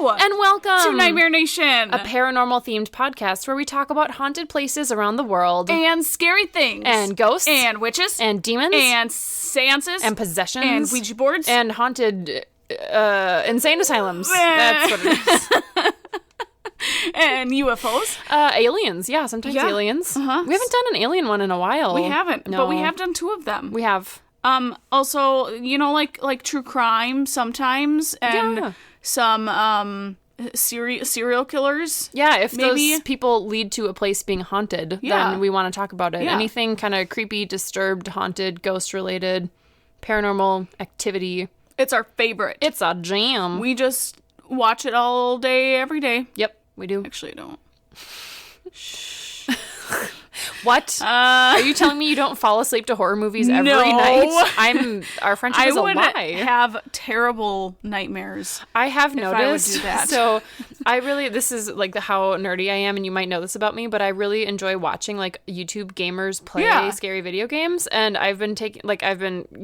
And welcome to Nightmare Nation, a paranormal-themed podcast where we talk about haunted places around the world. And scary things. And ghosts. And witches. And demons. And seances. And possessions. And Ouija boards. And haunted insane asylums. That's what it is. And UFOs. Aliens. Yeah, sometimes aliens. Uh-huh. We haven't done an alien one in a while. We haven't, but we have done 2 of them. We have. Also, you know, like true crime sometimes, and some serial killers. Yeah, if maybe those people lead to a place being haunted, then we want to talk about it. Yeah. Anything kind of creepy, disturbed, haunted, ghost-related, paranormal activity. It's our favorite. It's a jam. We just watch it all day, every day. Yep, we do. Actually, I don't. What? Are you telling me you don't fall asleep to horror movies every night? Our friendship is a lie. I would have terrible nightmares. I have noticed. I would do that. So this is like how nerdy I am, and you might know this about me, but I really enjoy watching like YouTube gamers play scary video games, and I've been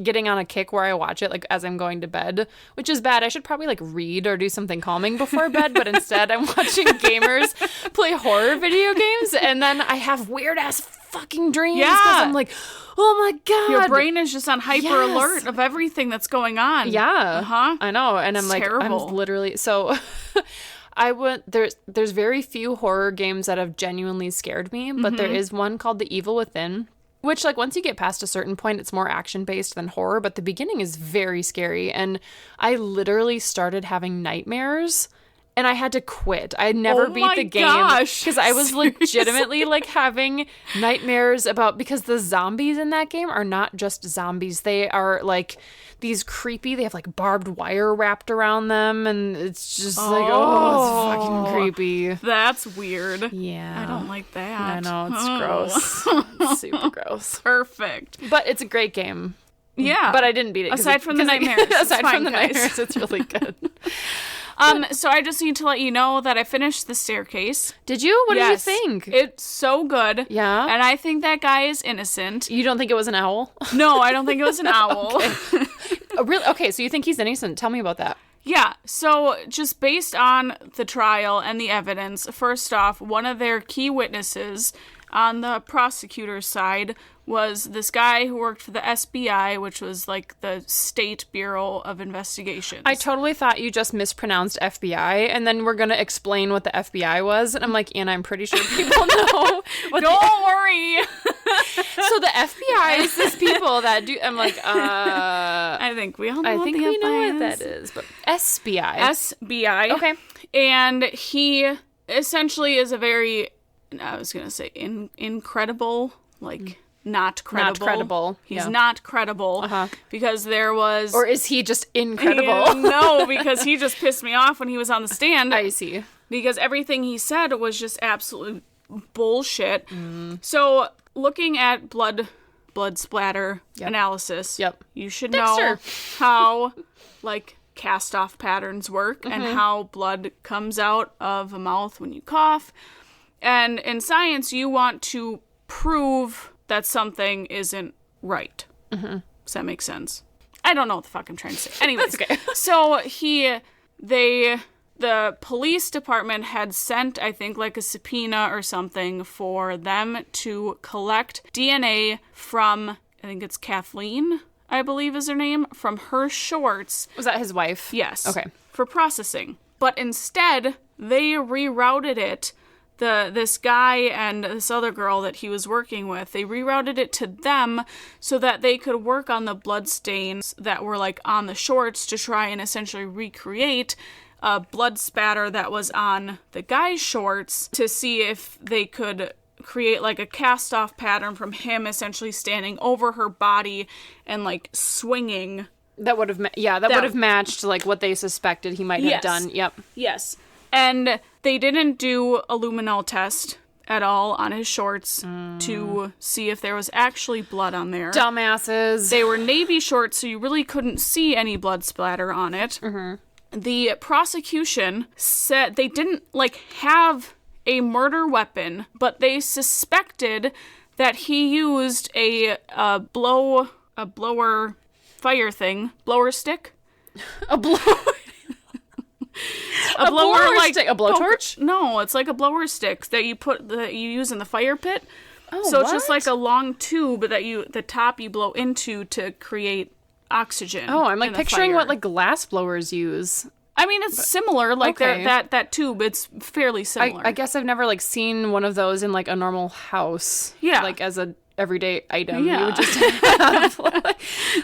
getting on a kick where I watch it like as I'm going to bed, which is bad. I should probably like read or do something calming before bed, but instead I'm watching gamers play horror video games, and then I have weird ass fucking dreams because I'm like, oh my god, your brain is just on hyper alert of everything that's going on. I know, and I'm like, terrible. I'm literally so there's very few horror games that have genuinely scared me, but there is one called The Evil Within, which like once you get past a certain point it's more action based than horror, but the beginning is very scary, and I literally started having nightmares. And I had to quit. I had never beat the game because I was legitimately like having nightmares because the zombies in that game are not just zombies. They are like these creepy, they have like barbed wire wrapped around them, and it's just it's fucking creepy. That's weird. Yeah. I don't like that. I know, it's gross. It's super gross. Perfect. But it's a great game. Yeah. But I didn't beat it. Aside from the nightmares. Nightmares, it's really good. So I just need to let you know that I finished The Staircase. Did you? What did you think? It's so good. Yeah? And I think that guy is innocent. You don't think it was an owl? No, I don't think it was an owl. Okay. Really? Okay, so you think he's innocent. Tell me about that. Yeah, so just based on the trial and the evidence, first off, one of their key witnesses on the prosecutor's side was this guy who worked for the SBI, which was like the State Bureau of Investigations. I totally thought you just mispronounced FBI, and then we're going to explain what the FBI was. And I'm like, Anna, I'm pretty sure people know. Don't worry. So the FBI is this people that do... I'm like, I think we all know what the FBI know what that is. But SBI. SBI. Okay. And he essentially is a very, I was going to say, incredible, like... Not credible. He's not credible because there was... Or is he just incredible? No, because he just pissed me off when he was on the stand. I see. Because everything he said was just absolute bullshit. So looking at blood splatter analysis, you should know how like cast-off patterns work and how blood comes out of a mouth when you cough. And in science, you want to prove that something isn't right. Does that make sense? I don't know what the fuck I'm trying to say. Anyways, okay. So the police department had sent, I think, like a subpoena or something for them to collect DNA from, I think it's Kathleen, I believe is her name, from her shorts. Was that his wife? Yes. Okay. For processing. But instead, they rerouted it. This guy and this other girl that he was working with, they rerouted it to them so that they could work on the blood stains that were like on the shorts to try and essentially recreate a blood spatter that was on the guy's shorts to see if they could create like a cast-off pattern from him essentially standing over her body and like swinging. That would have would have matched like what they suspected he might have done. Yep. Yes. And they didn't do a luminol test at all on his shorts to see if there was actually blood on there. Dumbasses. They were navy shorts, so you really couldn't see any blood splatter on it. The prosecution said they didn't like have a murder weapon, but they suspected that he used a blower fire thing, blower stick. A blower. a blower like stick, a blowtorch? No, it's like a blower stick that you use in the fire pit. Oh, so it's just like a long tube that the top you blow into to create oxygen. Oh, I'm like picturing fire. what like glass blowers use. I mean, it's similar. Like okay. that tube, it's fairly similar. I guess I've never like seen one of those in like a normal house. Yeah. Like as a everyday item. Yeah. You would just have.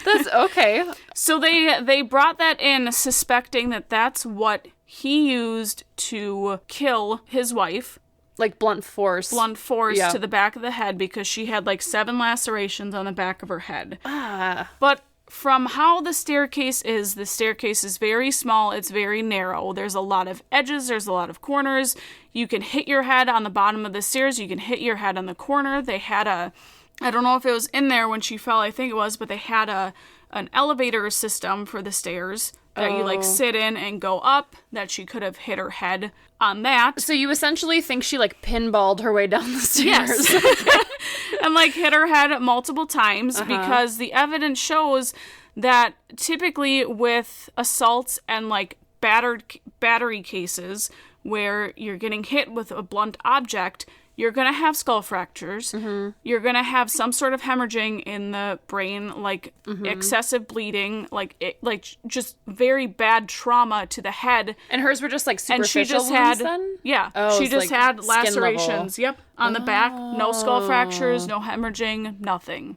That's okay. So they brought that in suspecting that that's what he used to kill his wife. Like blunt force. Yeah. To the back of the head because she had like 7 lacerations on the back of her head. But from how the staircase is very small. It's very narrow. There's a lot of edges. There's a lot of corners. You can hit your head on the bottom of the stairs. You can hit your head on the corner. They had I don't know if it was in there when she fell. I think it was, but they had an elevator system for the stairs that you like sit in and go up, that she could have hit her head on that. So you essentially think she like pinballed her way down the stairs. Yes. And like hit her head multiple times because the evidence shows that typically with assaults and like battery cases where you're getting hit with a blunt object, you're going to have skull fractures. Mm-hmm. You're going to have some sort of hemorrhaging in the brain, like excessive bleeding, like just very bad trauma to the head. And hers were just like superficial and she just wounds had, then? Yeah. Oh, she just like had lacerations. Yep. On the back. No skull fractures, no hemorrhaging, nothing.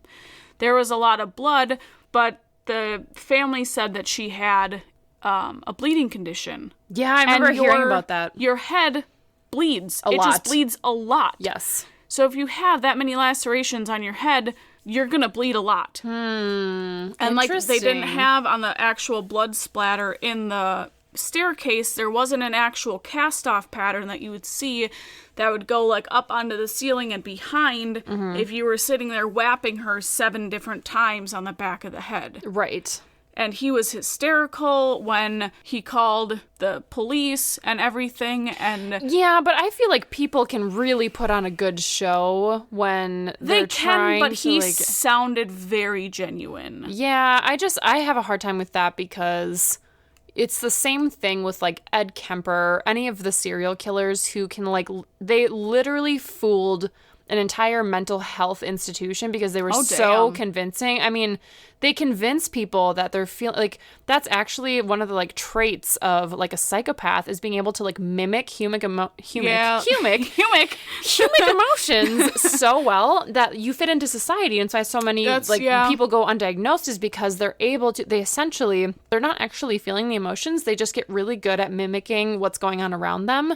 There was a lot of blood, but the family said that she had a bleeding condition. Yeah, I remember hearing about that. Your head bleeds. It just bleeds a lot. Yes. So if you have that many lacerations on your head, you're going to bleed a lot. And like they didn't have on the actual blood splatter in the staircase, there wasn't an actual cast-off pattern that you would see that would go like up onto the ceiling and behind if you were sitting there whapping her 7 different times on the back of the head. Right. And he was hysterical when he called the police and everything. And yeah, but I feel like people can really put on a good show when they're trying but to, he like... sounded very genuine. Yeah, I have a hard time with that because it's the same thing with like Ed Kemper, any of the serial killers who can like, they literally fooled an entire mental health institution because they were so convincing. I mean, they convince people that they're feeling like that's actually one of the like traits of like a psychopath is being able to like mimic humic emotions so well that you fit into society. And so so many people go undiagnosed is because they're able to, they're not actually feeling the emotions. They just get really good at mimicking what's going on around them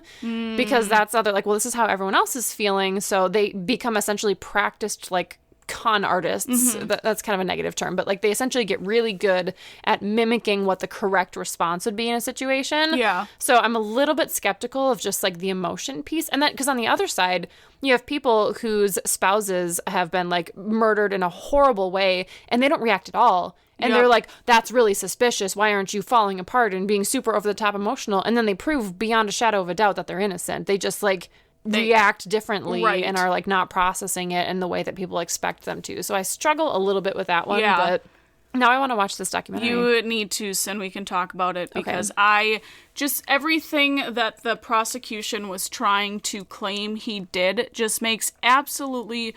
because that's how they're like, well, this is how everyone else is feeling. So they become essentially practiced like con artists. That's kind of a negative term, but like they essentially get really good at mimicking what the correct response would be in a situation. Yeah. So I'm a little bit skeptical of just like the emotion piece. And that because on the other side, you have people whose spouses have been like murdered in a horrible way and they don't react at all. And they're like, that's really suspicious. Why aren't you falling apart and being super over the top emotional? And then they prove beyond a shadow of a doubt that they're innocent. They just like react differently and are like not processing it in the way that people expect them to. So I struggle a little bit with that one, but now I want to watch this documentary. You need to, and we can talk about it because everything that the prosecution was trying to claim he did just makes absolutely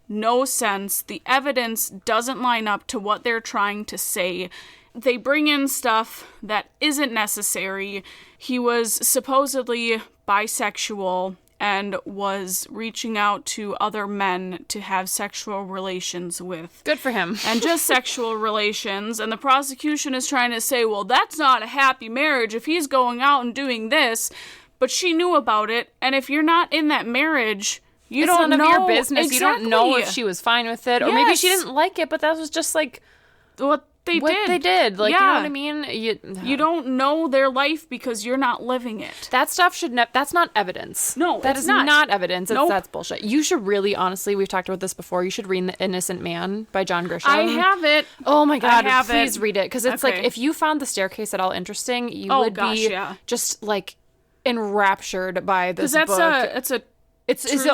no sense. The evidence doesn't line up to what they're trying to say. They bring in stuff that isn't necessary. He was supposedly bisexual and was reaching out to other men to have sexual relations with. Good for him. And just sexual relations. And the prosecution is trying to say, well, that's not a happy marriage if he's going out and doing this. But she knew about it. And if you're not in that marriage, it's don't know. It's none of your business. Exactly. You don't know if she was fine with it. Or maybe she didn't like it, but that was just like... what they did. Like, you know what I mean? You don't know their life because you're not living it. That stuff should that's not evidence. No, that is not evidence. Nope. That's bullshit. You should really, honestly, we've talked about this before, you should read The Innocent Man by John Grisham. I have it. Oh my God, please read it. Because it's like, if you found the staircase at all interesting, you would be just like enraptured by this book. It's a It's his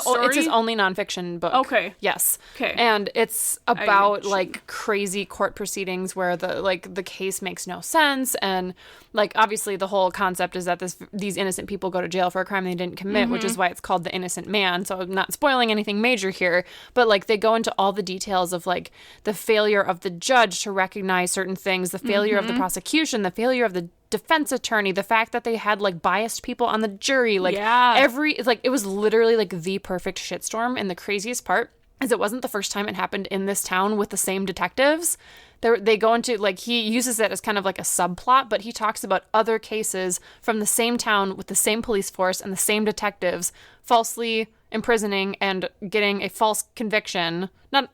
only nonfiction book. Okay. Yes. Okay. And it's about like crazy court proceedings where the case makes no sense, and like obviously the whole concept is that these innocent people go to jail for a crime they didn't commit, which is why it's called The Innocent Man. So I'm not spoiling anything major here, but like they go into all the details of like the failure of the judge to recognize certain things, the failure of the prosecution, the failure of the defense attorney, the fact that they had like biased people on the jury, like it was literally like the perfect shitstorm. And the craziest part is it wasn't the first time it happened in this town with the same detectives. They go into like, he uses it as kind of like a subplot, but he talks about other cases from the same town with the same police force and the same detectives falsely imprisoning and getting a false conviction. Is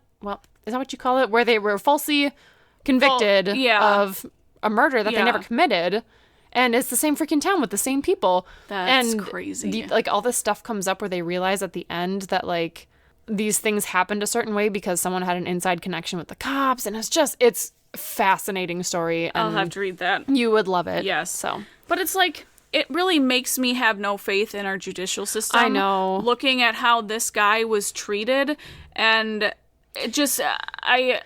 that what you call it? Where they were falsely convicted of a murder that they never committed, and it's the same freaking town with the same people. That's crazy. Like all this stuff comes up where they realize at the end that like these things happened a certain way because someone had an inside connection with the cops, and it's fascinating story. And I'll have to read that. You would love it. Yes. So, but it's like, it really makes me have no faith in our judicial system. I know. Looking at how this guy was treated, and it just,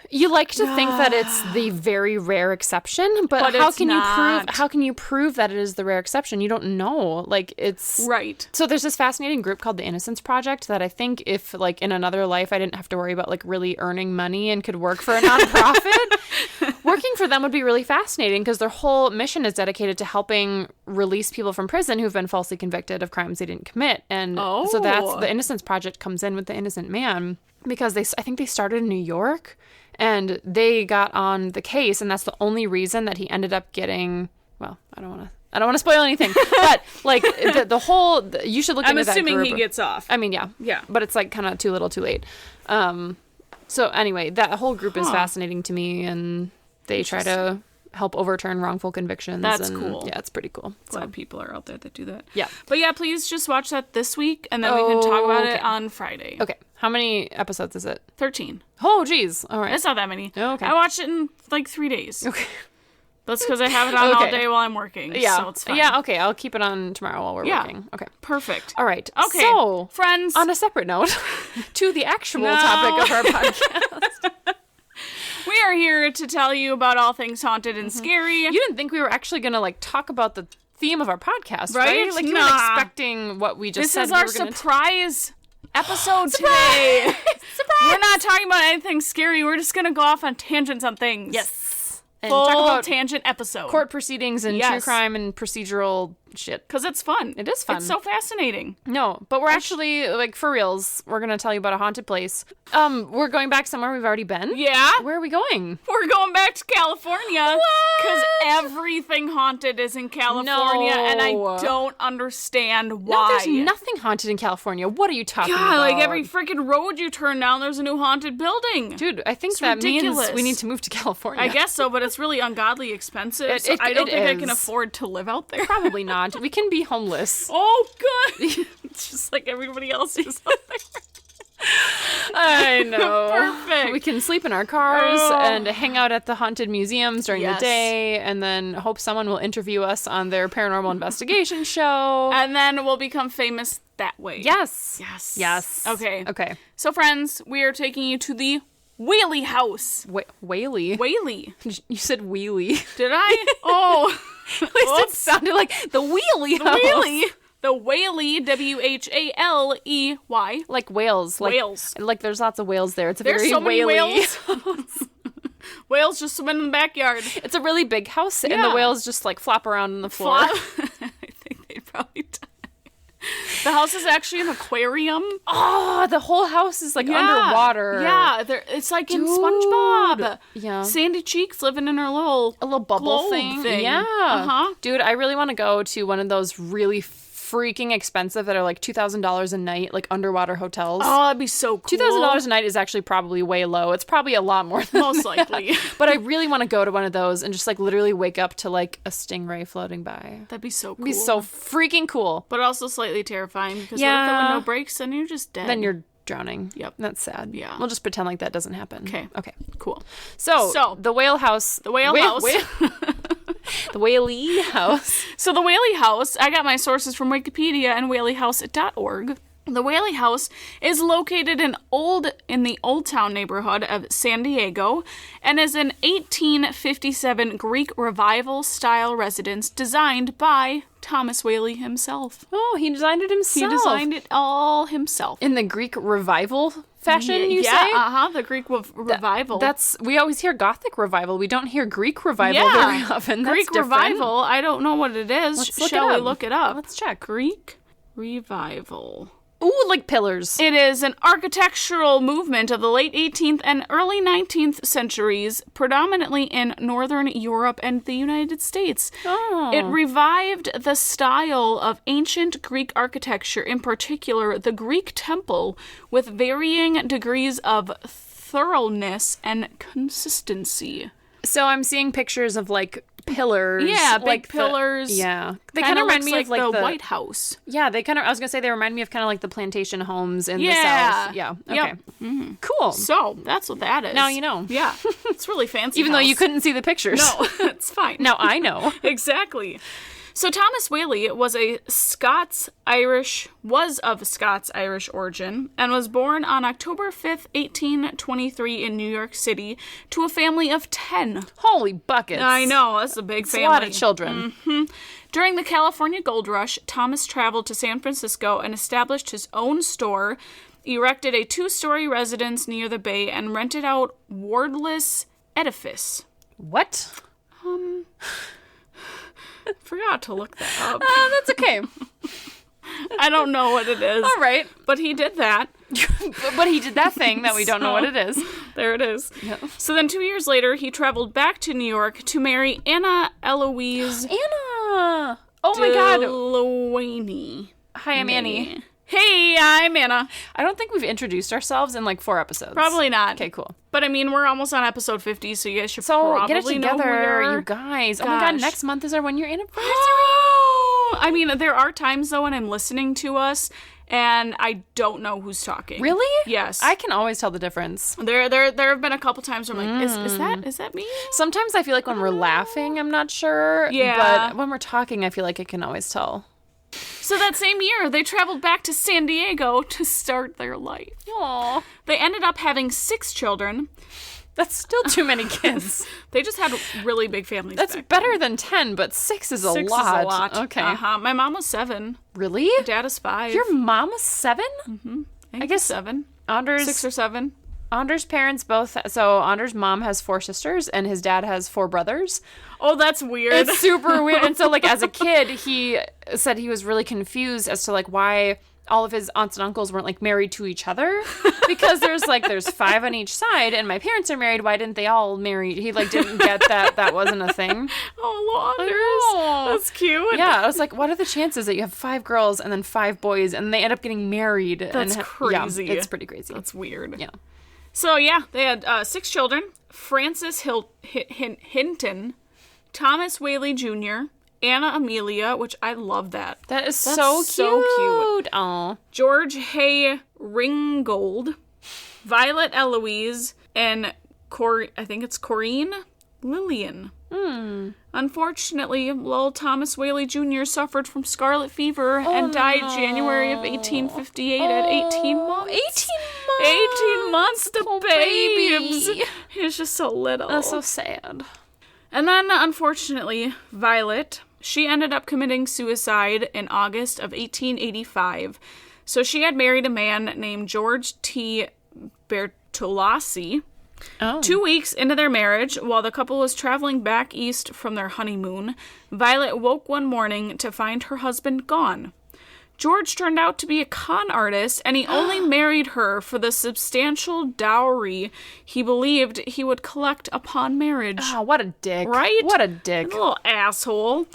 you like to think that it's the very rare exception, but how can you prove that it is the rare exception? You don't know. Like, it's right. So there's this fascinating group called the Innocence Project that I think if like in another life I didn't have to worry about like really earning money and could work for a nonprofit, working for them would be really fascinating because their whole mission is dedicated to helping release people from prison who've been falsely convicted of crimes they didn't commit. And so that's the Innocence Project comes in with the Innocent Man. Because I think they started in New York, and they got on the case, and that's the only reason that he ended up getting. Well, I don't want to spoil anything, but like the whole, you should look into that group. I'm assuming he gets off. I mean, yeah, but it's like kind of too little, too late. So anyway, that whole group is fascinating to me, and they try to help overturn wrongful convictions. That's cool. Yeah, it's pretty cool. Glad people are out there that do that. Yeah. But yeah, please just watch that this week, and then we can talk about it on Friday. Okay. How many episodes is it? 13. Oh, geez. All right. It's not that many. Okay. I watched it in like 3 days. Okay. That's because I have it on all day while I'm working. Yeah. So it's fine. Yeah, okay. I'll keep it on tomorrow while we're working. Okay. Perfect. All right. Okay. So, friends. On a separate note, to the actual topic of our podcast. We are here to tell you about all things haunted and scary. You didn't think we were actually going to like talk about the theme of our podcast, right? Like you weren't expecting what we just said. This is our surprise episode today. Surprise! We're not talking about anything scary. We're just going to go off on tangents on things. Yes. And full talk about tangent episode. Court proceedings and true crime and procedural shit. Because it's fun. It is fun. It's so fascinating. No, but we're actually, like, for reals, we're going to tell you about a haunted place. We're going back somewhere we've already been. Yeah. Where are we going? We're going back to California. Because everything haunted is in California, and I don't understand why. No, there's nothing haunted in California. What are you talking about? Like every freaking road you turn down, there's a new haunted building. Dude, I think that means we need to move to California. I guess so, but it's really ungodly expensive. I don't think I can afford to live out there. Probably not. We can be homeless. Oh, good. It's just like everybody else is out there. I know. Perfect. We can sleep in our cars and hang out at the haunted museums during the day, and then hope someone will interview us on their paranormal investigation show. And then we'll become famous that way. Yes. Yes. Yes. Okay. So, friends, we are taking you to the Whaley House. Whaley? Whaley. You said wheelie. Did I? Oh. At least it sounded like the Whaley House. The Whaley, Whaley. Like whales. Whales. Like there's lots of whales there. There's so many whaley. whales. Whales just swim in the backyard. It's a really big house, and the whales just like flop around on the floor. I think they'd probably die. The house is actually an aquarium. Oh, the whole house is like underwater. Yeah, it's like in SpongeBob. Yeah. Sandy Cheeks living in her little bubble thing. Yeah. Dude, I really want to go to one of those really freaking expensive that are like $2,000 a night, like underwater hotels. Oh, that'd be so cool. $2,000 a night is actually probably way low. It's probably a lot more than most likely. But I really want to go to one of those and just like literally wake up to like a stingray floating by. That'd be so cool. It'd be so freaking cool. But also slightly terrifying because what if the window breaks and you're just dead? Then you're drowning. Yep. That's sad. Yeah. We'll just pretend like that doesn't happen. Okay. Cool. So the Whale House. The Whale House. The Whaley House. So the Whaley House, I got my sources from Wikipedia and whaleyhouse.org. The Whaley House is located in the Old Town neighborhood of San Diego and is an 1857 Greek Revival-style residence designed by Thomas Whaley himself. Oh, he designed it himself. He designed it all himself. In the Greek Revival fashion, you say? Yeah, the Greek Revival. We always hear Gothic Revival. We don't hear Greek Revival very often. That's Greek different. Revival, I don't know what it is. Shall we look it up? Let's check. Greek Revival. Ooh, like pillars. It is an architectural movement of the late 18th and early 19th centuries, predominantly in Northern Europe and the United States. Oh. It revived the style of ancient Greek architecture, in particular the Greek temple, with varying degrees of thoroughness and consistency. So I'm seeing pictures of, like, pillars. Yeah, big like pillars. They kind of remind me of, like, the White House. Yeah, I was going to say they remind me of kind of like the plantation homes in the South. Yeah, okay. Yep. Mm-hmm. Cool. So, that's what that is. Now you know. Yeah, it's really fancy. Even though you couldn't see the pictures. No, it's fine. Now I know. Exactly. So Thomas Whaley was of Scots-Irish origin and was born on October 5th, 1823 in New York City to a family of 10. Holy buckets. I know, that's a big family. A lot of children. Mm-hmm. During the California Gold Rush, Thomas traveled to San Francisco and established his own store, erected a 2-story residence near the bay, and rented out wordless edifice. What? Forgot to look that up. That's okay. I don't know what it is. All right. But he did that. But he did that thing that we don't know what it is. There it is. Yep. So then 2 years later, he traveled back to New York to marry Anna Eloise Anna! Oh my God. Delaney. Hi, I'm Annie. Hey, I'm Anna. I don't think we've introduced ourselves in like 4 episodes. Probably not. Okay, cool. But I mean, we're almost on episode 50, so you guys should probably get it together, know who we are. you guys. Oh my God, next month is our 1-year anniversary. I mean, there are times though when I'm listening to us and I don't know who's talking. Really? Yes. I can always tell the difference. There have been a couple times where I'm like, is that me? Sometimes I feel like when we're laughing, I'm not sure. Yeah. But when we're talking, I feel like I can always tell. So that same year, they traveled back to San Diego to start their life. Aww. They ended up having 6 children. That's still too many kids. They just had really big families. That's back better then. than 10, but 6 is a 6 lot. is a lot. Okay. My mom was 7. Really? Dad is 5. Your mom was 7? Mm-hmm. I guess 7. Anders 6 or 7. Anders' parents both. So Anders' mom has 4 sisters, and his dad has 4 brothers. Oh, that's weird. It's super weird. And so, like, as a kid, he said he was really confused as to like why all of his aunts and uncles weren't like married to each other, because there's 5 on each side, and my parents are married. Why didn't they all marry? He like didn't get that wasn't a thing. Oh, Anders, that's cute. Yeah, I was like, what are the chances that you have 5 girls and then 5 boys, and they end up getting married? That's crazy. Yeah, it's pretty crazy. That's weird. Yeah. So yeah, they had 6 children: Francis Hinton, Thomas Whaley Jr., Anna Amelia, which I love that. That's so cute. Aw. George Hay Ringgold, Violet Eloise, and I think it's Corinne Lillian. Unfortunately, little Thomas Whaley Jr. suffered from scarlet fever and died January of 1858 at 18 months. 18 months, the baby. He was just so little. That's so sad. And then, unfortunately, Violet, she ended up committing suicide in August of 1885. So she had married a man named George T. Bertolazzi. Oh. 2 weeks into their marriage, while the couple was traveling back east from their honeymoon, Violet woke one morning to find her husband gone. George turned out to be a con artist, and he only married her for the substantial dowry he believed he would collect upon marriage. Oh, what a dick. Right? What a dick. A little asshole.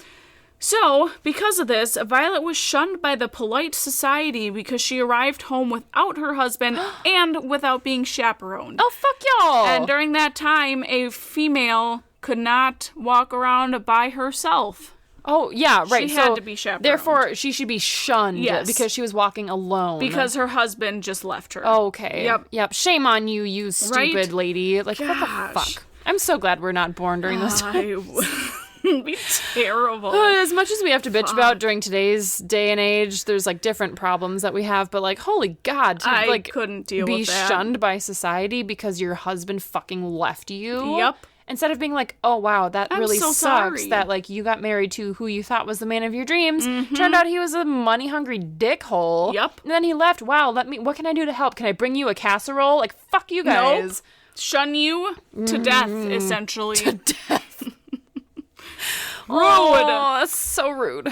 So, because of this, Violet was shunned by the polite society because she arrived home without her husband and without being chaperoned. Oh, fuck y'all. And during that time, a female could not walk around by herself. Oh, yeah, right. She had to be chaperoned. Therefore, she should be shunned because she was walking alone. Because her husband just left her. Okay. Yep. Shame on you, you stupid lady. Like, Gosh. what the fuck? I'm so glad we're not born during those times. It'd be terrible. As much as we have to bitch about during today's day and age, there's like different problems that we have, but like, holy God, to I like couldn't deal be with that. shunned by society because your husband fucking left you. Yep. Instead of being like, oh wow, that I'm really so sucks sorry. that like you got married to who you thought was the man of your dreams. Turned out he was a money hungry dickhole. Yep. And then he left. Wow, what can I do to help? Can I bring you a casserole? Like, fuck you guys. Nope. Shun you to death, essentially. To death. Rude. Oh, that's so rude.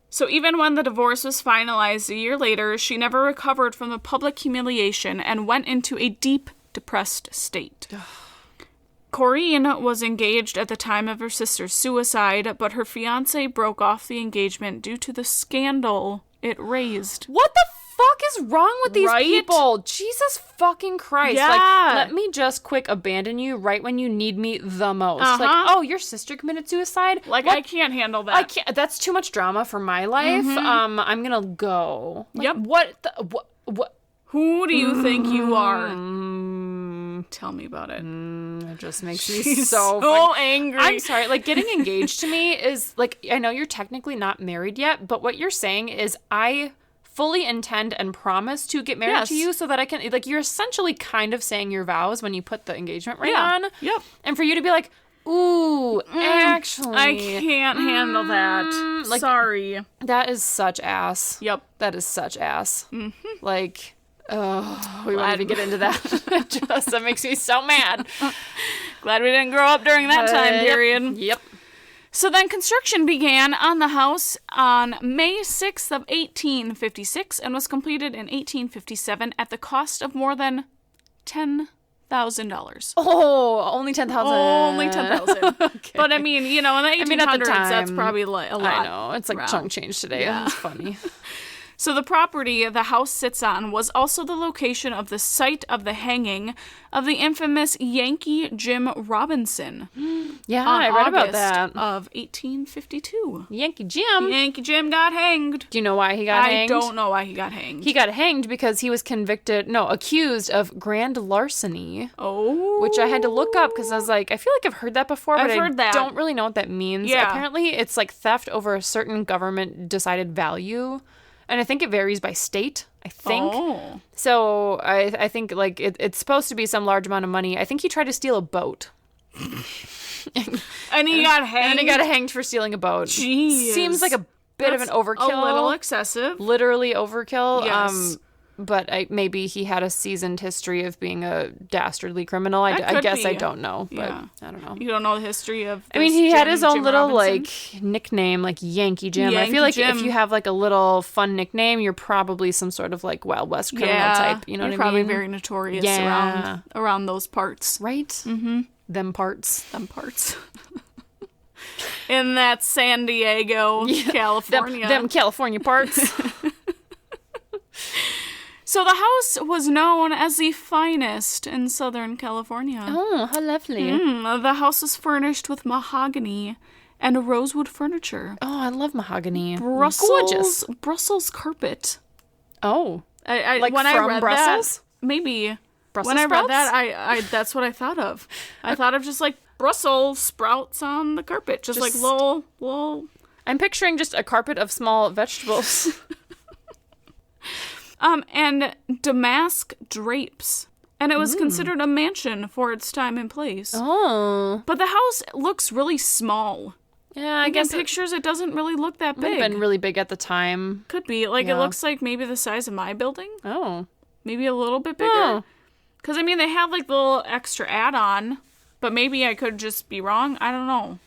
So even when the divorce was finalized a year later, she never recovered from the public humiliation and went into a deep, depressed state. Corinne was engaged at the time of her sister's suicide, but her fiancé broke off the engagement due to the scandal it raised. What the fuck is wrong with these Right? people? Jesus fucking Christ. Yeah. Like, let me just quick abandon you right when you need me the most. Like, oh, your sister committed suicide? Like, What? I can't handle that. I can't. That's too much drama for my life. I'm gonna go. Like, Yep. What? Who do you think you are? Tell me about it. It just makes me She's so so angry. I'm sorry. Like, getting engaged to me is like, I know you're technically not married yet, but what you're saying is I fully intend and promise to get married to you so that I can, like, you're essentially kind of saying your vows when you put the engagement ring on. Yep. And for you to be like, ooh, actually, I can't handle that. like- Sorry. that is such ass. Yep. That is such ass. Like, oh, we won't even get into that. That makes me so mad. Glad we didn't grow up during that time period. Yep. So then construction began on the house on May 6th of 1856 and was completed in 1857 at the cost of more than $10,000. Oh, only 10,000. Only 10,000. Okay. But I mean, you know, in the 1800s, I mean, at the that's time, probably like a lot. I know. It's like around. chunk change today. Yeah. It's funny. So the property the house sits on was also the location of the site of the hanging of the infamous Yankee Jim Robinson. Yeah, on I read about August that. of 1852. Yankee Jim. Yankee Jim got hanged. Do you know why he got hanged? I don't know why he got hanged. He got hanged because he was accused of grand larceny. Oh. Which I had to look up because I was like, I feel like I've heard that before, but I've heard that. don't really know what that means. Yeah. Apparently, it's like theft over a certain government decided value. And I think it varies by state, I think. Oh. So I think like it's supposed to be some large amount of money. I think he tried to steal a boat. And he got hanged. And he got hanged for stealing a boat. Jeez. Seems like a bit of an overkill. A little excessive. Literally overkill. Yes. But maybe he had a seasoned history of being a dastardly criminal. I That could guess be. I don't know. But Yeah. I don't know. You don't know the history of I mean, this he had his own Jim little, Robinson? like, nickname, like Yankee Jim. I Yankee feel like Jim. if you have, like, a little fun nickname, you're probably some sort of, like, Wild West criminal type. You know you're what I mean? probably very notorious Yeah. around those parts. Right? Mm-hmm. Them parts. Them parts. In that San Diego, California. Them California parts. So the house was known as the finest in Southern California. Oh, how lovely. The house was furnished with mahogany and rosewood furniture. Oh, I love mahogany. Gorgeous. Gorgeous. Brussels carpet. Oh. I Like when from I read Brussels? that, maybe. Brussels when I sprouts? read that, I that's what I thought of. I thought of just like Brussels sprouts on the carpet, just like little. I'm picturing just a carpet of small vegetables. And damask drapes. And it was considered a mansion for its time and place. Oh. But the house looks really small. Yeah, I Like guess in pictures, it doesn't really look that might big. have been really big at the time. Could be. Like, Yeah. it looks like maybe the size of my building. Oh. Maybe a little bit bigger. Oh. Because, I mean, they have, like, the little extra add-on. But maybe I could just be wrong. I don't know.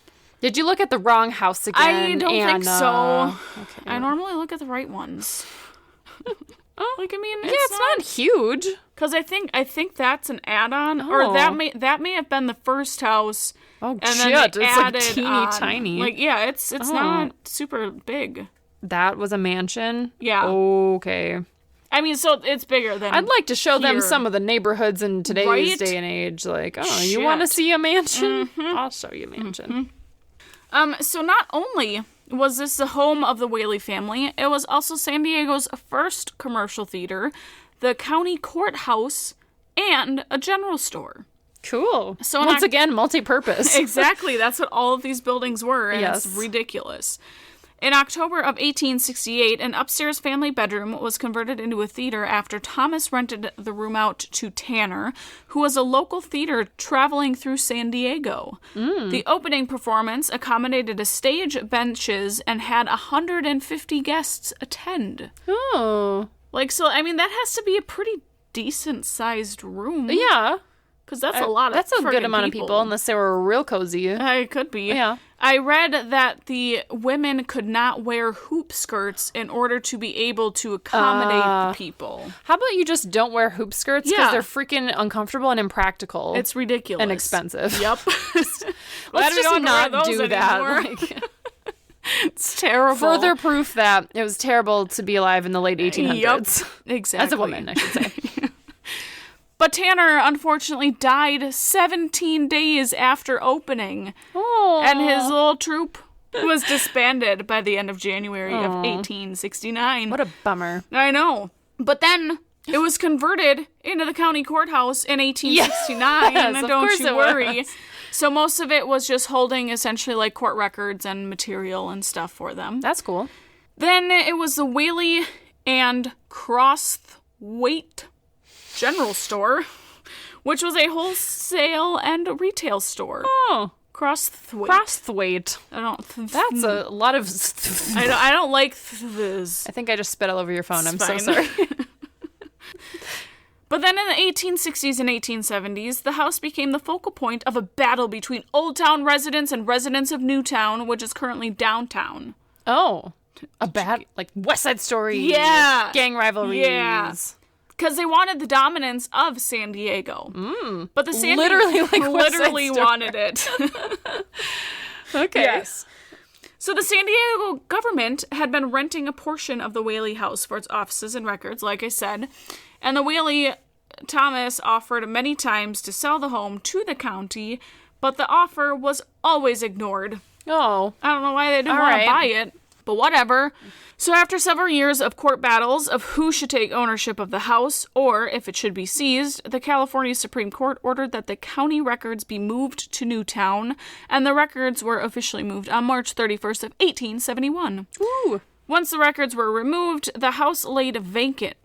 Did you look at the wrong house again, I don't think so. Okay. I normally look at the right ones. Like, I mean, Yeah, it's not huge. Because I think that's an add-on, Oh. or that may have been the first house. Oh, And then shit. they It's like added teeny on. tiny. Like, yeah, it's Oh. not super big. That was a mansion? Yeah. Okay. I mean, so it's bigger than. I'd like to show them here. some of the neighborhoods in today's Right? day and age. Like, oh, you want to Shit. see a mansion? I'll show you a mansion. So not only was this the home of the Whaley family, it was also San Diego's first commercial theater, the county courthouse, and a general store. Cool. So once again, multi-purpose. Exactly. That's what all of these buildings were, and Yes. it's ridiculous. In October of 1868, an upstairs family bedroom was converted into a theater after Thomas rented the room out to Tanner, who was a local theater traveling through San Diego. The opening performance accommodated a stage, benches, and had 150 guests attend. Oh. Like, so, I mean, that has to be a pretty decent-sized room. Yeah. Because that's a lot of That's a good friggin' amount of people, unless they were real cozy. It could be. Yeah. I read that the women could not wear hoop skirts in order to be able to accommodate the people. How about you just don't wear hoop skirts? Because Yeah. they're freaking uncomfortable and impractical. It's ridiculous. and expensive. Yep. Let's we just don't wear not those do that. anymore. Like, It's terrible. further proof that it was terrible to be alive in the late 1800s. Yep. Exactly. As a woman, I should say. But Tanner, unfortunately, died 17 days after opening. Oh. And his little troupe was disbanded by the end of January of 1869. What a bummer. I know. But then it was converted into the county courthouse in 1869. Yes, of Don't course you it worry. was. So most of it was just holding essentially like court records and material and stuff for them. That's cool. Then it was the Whaley and Crossthwaite General Store, which was a wholesale and retail store. Oh. Crossthwaite. Crossthwaite. I don't. That's a lot of... I don't like this. I think I just spit all over your phone. I'm so fine. sorry. But then in the 1860s and 1870s, the house became the focal point of a battle between Old Town residents and residents of Newtown, which is currently downtown. Oh. A bad... Like West Side Story. Yeah. Gang rivalries. Yeah. Because they wanted the dominance of San Diego. But the San Literally like West Side literally Story. wanted it. Okay. Yes. So the San Diego government had been renting a portion of the Whaley House for its offices and records, like I said. And the Whaley Thomas offered many times to sell the home to the county, but the offer was always ignored. Oh. I don't know why they didn't All want to right. buy it, but whatever. So after several years of court battles of who should take ownership of the house or if it should be seized, the California Supreme Court ordered that the county records be moved to Newtown, and the records were officially moved on March 31st of 1871. Ooh. Once the records were removed, the house laid vacant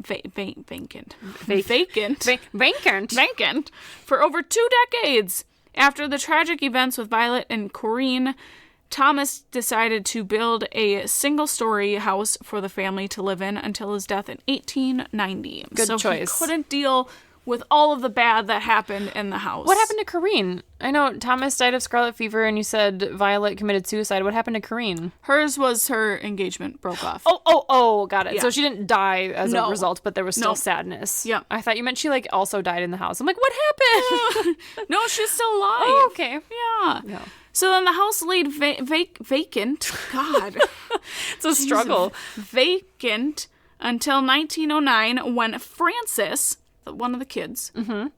for over 2 decades. After the tragic events with Violet and Corinne, Thomas decided to build a single-story house for the family to live in until his death in 1890. Good choice. He couldn't deal with all of the bad that happened in the house. What happened to Corinne? I know Thomas died of scarlet fever, and you said Violet committed suicide. What happened to Corinne? Hers was her engagement broke off. Oh, got it. Yeah. So she didn't die as a No. result, but there was still No. sadness. Yeah. I thought you meant she, like, also died in the house. I'm like, what happened? No, she's still alive. Oh, okay. Yeah. No. So then the house laid vacant. God. It's a struggle. Vacant until 1909 when Francis, one of the kids,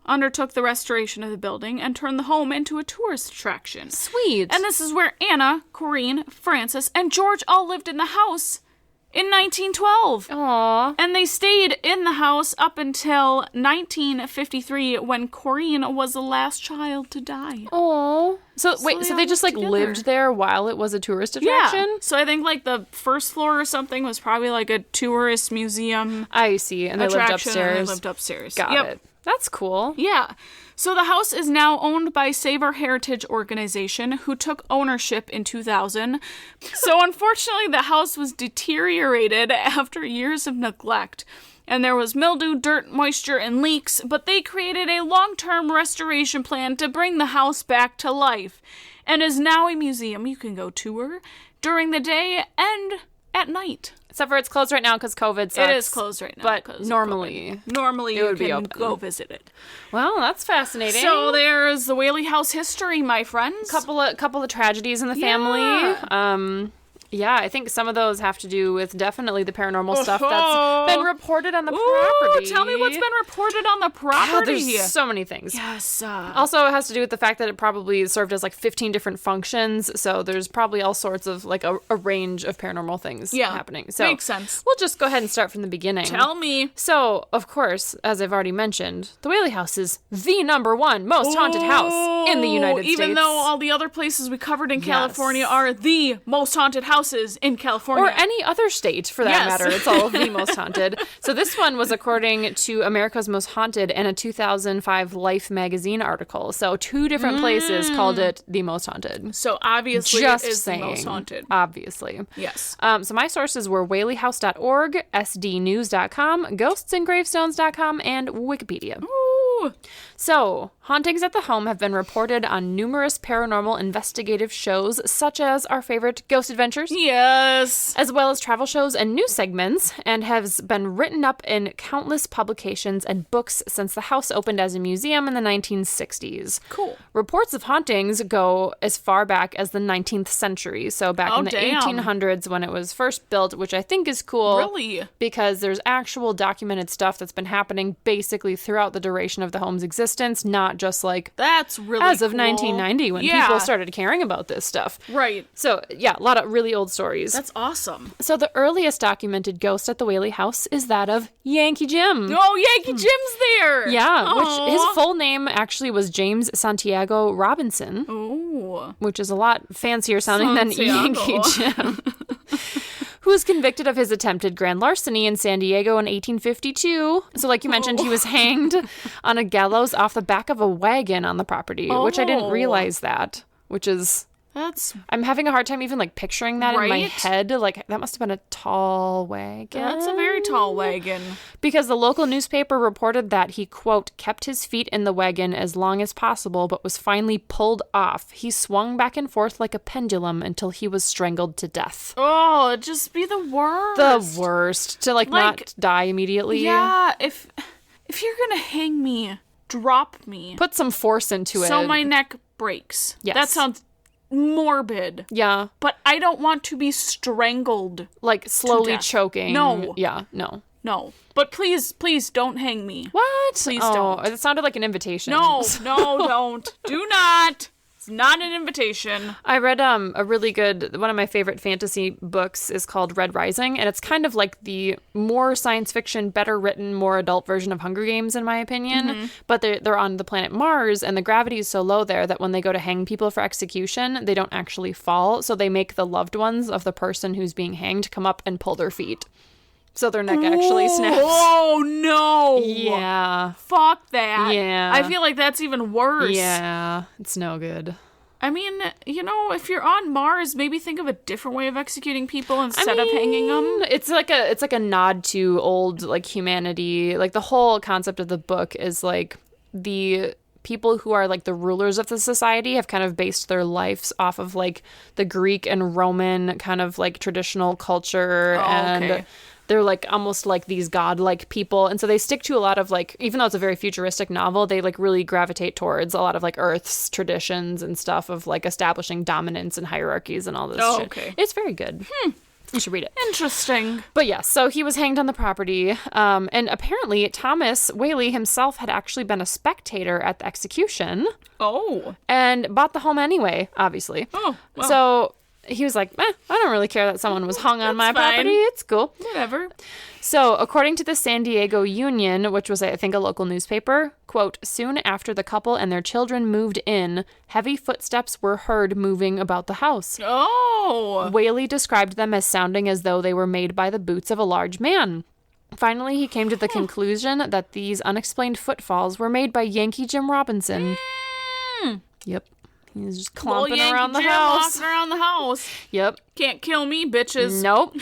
undertook the restoration of the building and turned the home into a tourist attraction. Sweet. And this is where Anna, Corinne, Francis, and George all lived in the house in 1912. Aw. And they stayed in the house up until 1953 when Corinne was the last child to die. Oh. So wait, they so all they just, lived like, together. lived there while it was a tourist attraction? Yeah. So I think like the first floor or something was probably like a tourist museum I see. And they lived attraction. upstairs. And they lived upstairs. Got Yep. it. That's cool. Yeah. So the house is now owned by Save Our Heritage organization, who took ownership in 2000. So unfortunately, the house was deteriorated after years of neglect. And there was mildew, dirt, moisture, and leaks, but they created a long-term restoration plan to bring the house back to life, and is now a museum you can go tour during the day and at night. Except for it's closed right now because COVID sucks. It is closed right now. But 'cause of normally. COVID. Normally you would be can open. go visit it. Well, that's fascinating. So there's the Whaley House history, my friends. couple of tragedies in the family. Yeah, I think some of those have to do with definitely the paranormal stuff that's been reported on the property. Tell me what's been reported on the property. There's so many things. Yes. Also, it has to do with the fact that it probably served as like 15 different functions. So there's probably all sorts of like a range of paranormal things happening. So makes sense. We'll just go ahead and start from the beginning. Tell me. So, of course, as I've already mentioned, the Whaley House is the #1 most haunted house in the United States. Even though all the other places we covered in California are the most haunted houses in California. Or any other state, for that matter. It's all the most haunted. So this one was according to America's Most Haunted and a 2005 Life magazine article. So 2 different places called it the most haunted. So obviously Just it is saying, the most haunted. Obviously. Yes. So my sources were whaleyhouse.org, sdnews.com, ghostsandgravestones.com, and Wikipedia. Ooh. So, hauntings at the home have been reported on numerous paranormal investigative shows, such as our favorite Ghost Adventures. Yes. As well as travel shows and news segments, and has been written up in countless publications and books since the house opened as a museum in the 1960s. Cool. Reports of hauntings go as far back as the 19th century, so back in the 1800s when it was first built, which I think is cool. Really? Because there's actual documented stuff that's been happening basically throughout the duration of the home's existence, not just like that's really as of cool. 1990 when people started caring about this stuff. Right. So, yeah, a lot of really old stories. That's awesome. So the earliest documented ghost at the Whaley House is that of Yankee Jim. Oh, Yankee Jim's there! Yeah, Aww. which his full name actually was James Santiago Robinson. Ooh. Which is a lot fancier sounding than Yankee Jim. Who was convicted of his attempted grand larceny in San Diego in 1852. So like you mentioned, he was hanged on a gallows off the back of a wagon on the property, which I didn't realize that, which is... I'm having a hard time even like picturing that in my head. Like that must have been a tall wagon. That's a very tall wagon. Because the local newspaper reported that he, quote, kept his feet in the wagon as long as possible, but was finally pulled off. He swung back and forth like a pendulum until he was strangled to death. Oh, it'd just be the worst. The worst. To like not die immediately. Yeah, if you're gonna hang me, drop me. Put some force into it. So my neck breaks. Yes. That sounds morbid. Yeah. But I don't want to be strangled. Like slowly choking. No. Yeah, no. No. But please don't hang me. What? Please don't. It sounded like an invitation. No, don't. Do not. It's not an invitation. I read a really good, one of my favorite fantasy books is called Red Rising, and it's kind of like the more science fiction, better written, more adult version of Hunger Games, in my opinion. Mm-hmm. But they're on the planet Mars, and the gravity is so low there that when they go to hang people for execution, they don't actually fall. So they make the loved ones of the person who's being hanged come up and pull their feet. So their neck actually snaps. Oh, no. Yeah. Fuck that. Yeah. I feel like that's even worse. Yeah. It's no good. I mean, if you're on Mars, maybe think of a different way of executing people instead of hanging them. It's like a nod to old, like, humanity. Like, the whole concept of the book is, like, the people who are, like, the rulers of the society have kind of based their lives off of, like, the Greek and Roman kind of, like, traditional culture. Okay. They're, like, almost like these godlike people. And so they stick to a lot of, like, even though it's a very futuristic novel, they, like, really gravitate towards a lot of, like, Earth's traditions and stuff of, like, establishing dominance and hierarchies and all this shit. Okay. It's very good. You should read it. Interesting. But yeah, so he was hanged on the property. And apparently Thomas Whaley himself had actually been a spectator at the execution. Oh. And bought the home anyway, obviously. Oh, well. So he was like, I don't really care that someone was hung on my property. It's cool. Whatever. So, according to the San Diego Union, which was, I think, a local newspaper, quote, soon after the couple and their children moved in, heavy footsteps were heard moving about the house. Oh! Whaley described them as sounding as though they were made by the boots of a large man. Finally, he came to the conclusion that these unexplained footfalls were made by Yankee Jim Robinson. Yep. He's just clomping around the house. Walking around the house. Yep. Can't kill me, bitches. Nope.